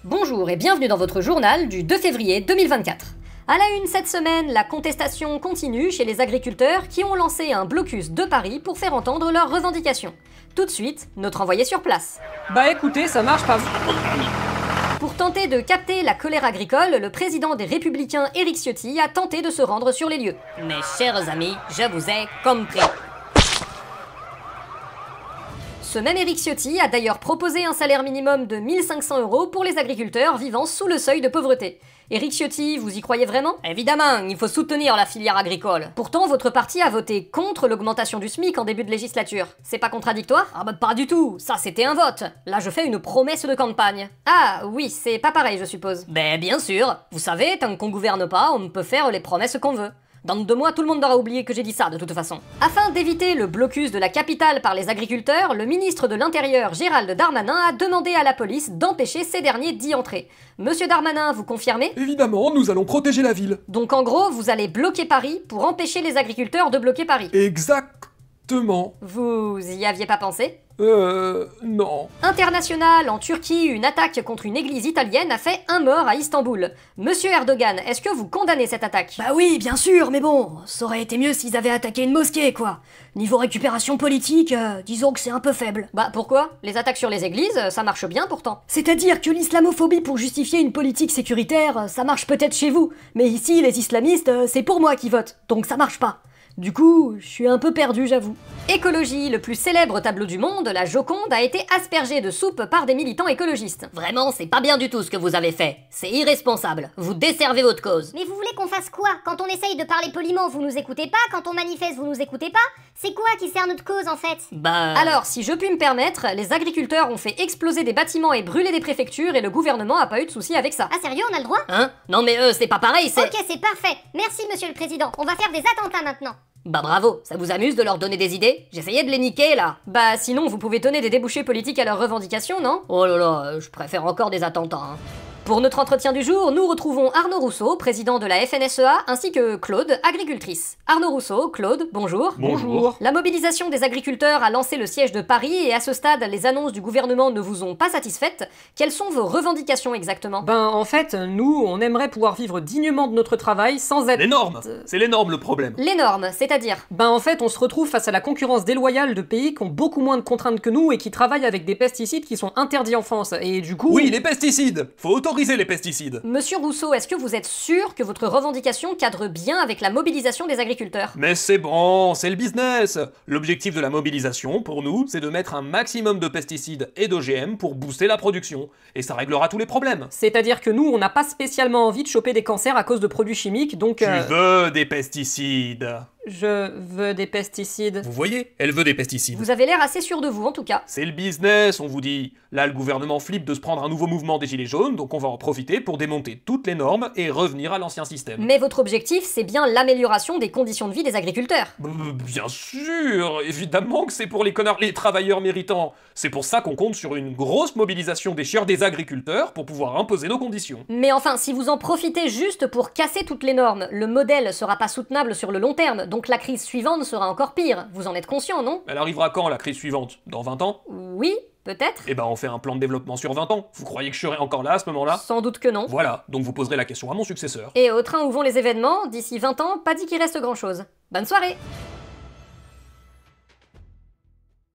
Bonjour et bienvenue dans votre journal du 2 février 2024. À la une cette semaine, la contestation continue chez les agriculteurs qui ont lancé un blocus de Paris pour faire entendre leurs revendications. Tout de suite, notre envoyé sur place. Bah écoutez, ça marche pas. Pour tenter de capter la colère agricole, le président des Républicains Éric Ciotti a tenté de se rendre sur les lieux. Mes chers amis, je vous ai compris. Ce même Éric Ciotti a d'ailleurs proposé un salaire minimum de 1 500 € pour les agriculteurs vivant sous le seuil de pauvreté. Éric Ciotti, vous y croyez vraiment? Évidemment, il faut soutenir la filière agricole. Pourtant, votre parti a voté contre l'augmentation du SMIC en début de législature. C'est pas contradictoire? Ah bah pas du tout, ça c'était un vote. Là je fais une promesse de campagne. Ah oui, c'est pas pareil je suppose. Ben bien sûr, vous savez, tant qu'on gouverne pas, on peut faire les promesses qu'on veut. Dans 2 mois, tout le monde aura oublié que j'ai dit ça, de toute façon. Afin d'éviter le blocus de la capitale par les agriculteurs, le ministre de l'Intérieur, Gérald Darmanin, a demandé à la police d'empêcher ces derniers d'y entrer. Monsieur Darmanin, vous confirmez? Évidemment, nous allons protéger la ville. Donc en gros, vous allez bloquer Paris pour empêcher les agriculteurs de bloquer Paris. Exactement. Vous y aviez pas pensé? Non. International, en Turquie, une attaque contre une église italienne a fait un mort à Istanbul. Monsieur Erdogan, est-ce que vous condamnez cette attaque? Bah oui, bien sûr, mais bon, ça aurait été mieux s'ils avaient attaqué une mosquée, quoi. Niveau récupération politique, disons que c'est un peu faible. Bah pourquoi? Les attaques sur les églises, ça marche bien pourtant. C'est-à-dire que l'islamophobie pour justifier une politique sécuritaire, ça marche peut-être chez vous, mais ici, les islamistes, c'est pour moi qui vote, donc ça marche pas. Du coup, je suis un peu perdu, j'avoue. Écologie, le plus célèbre tableau du monde, la Joconde, a été aspergée de soupe par des militants écologistes. Vraiment, c'est pas bien du tout ce que vous avez fait. C'est irresponsable. Vous desservez votre cause. Mais vous voulez qu'on fasse quoi? Quand on essaye de parler poliment, vous nous écoutez pas. Quand on manifeste, vous nous écoutez pas. C'est quoi qui sert notre cause, en fait? Bah... Alors, si je puis me permettre, les agriculteurs ont fait exploser des bâtiments et brûler des préfectures et le gouvernement a pas eu de soucis avec ça. Ah sérieux, on a le droit? Hein? Non mais c'est pas pareil, c'est... Ok, c'est parfait. Merci, monsieur le président. On va faire des attentats maintenant. Bah bravo, ça vous amuse de leur donner des idées? J'essayais de les niquer, là. Bah sinon, vous pouvez donner des débouchés politiques à leurs revendications, non? Oh là là, je préfère encore des attentats, hein. Pour notre entretien du jour, nous retrouvons Arnaud Rousseau, président de la FNSEA, ainsi que Claude, agricultrice. Arnaud Rousseau, Claude, bonjour. Bonjour. La mobilisation des agriculteurs a lancé le siège de Paris et à ce stade, les annonces du gouvernement ne vous ont pas satisfaites. Quelles sont vos revendications exactement? Ben en fait, nous, on aimerait pouvoir vivre dignement de notre travail sans être... Les normes. C'est les normes le problème. Les normes, c'est-à-dire? Ben en fait, on se retrouve face à la concurrence déloyale de pays qui ont beaucoup moins de contraintes que nous et qui travaillent avec des pesticides qui sont interdits en France. Et du coup... Oui, les pesticides. Faut autoriser les pesticides. Monsieur Rousseau, est-ce que vous êtes sûr que votre revendication cadre bien avec la mobilisation des agriculteurs? Mais c'est bon, c'est le business. L'objectif de la mobilisation, pour nous, c'est de mettre un maximum de pesticides et d'OGM pour booster la production. Et ça réglera tous les problèmes. C'est-à-dire que nous, on n'a pas spécialement envie de choper des cancers à cause de produits chimiques, donc... Tu veux des pesticides. Je veux des pesticides. Vous voyez, elle veut des pesticides. Vous avez l'air assez sûr de vous en tout cas. C'est le business, on vous dit. Là, le gouvernement flippe de se prendre un nouveau mouvement des Gilets jaunes, donc on va en profiter pour démonter toutes les normes et revenir à l'ancien système. Mais votre objectif, c'est bien l'amélioration des conditions de vie des agriculteurs. Bien sûr, évidemment que c'est pour les connards, les travailleurs méritants. C'est pour ça qu'on compte sur une grosse mobilisation des chieurs des agriculteurs pour pouvoir imposer nos conditions. Mais enfin, si vous en profitez juste pour casser toutes les normes, le modèle sera pas soutenable sur le long terme, donc la crise suivante sera encore pire. Vous en êtes conscient, non? Elle arrivera quand, la crise suivante? Dans 20 ans? Oui, peut-être. Eh ben on fait un plan de développement sur 20 ans. Vous croyez que je serai encore là à ce moment-là? Sans doute que non. Voilà, donc vous poserez la question à mon successeur. Et au train où vont les événements, d'ici 20 ans, pas dit qu'il reste grand-chose. Bonne soirée!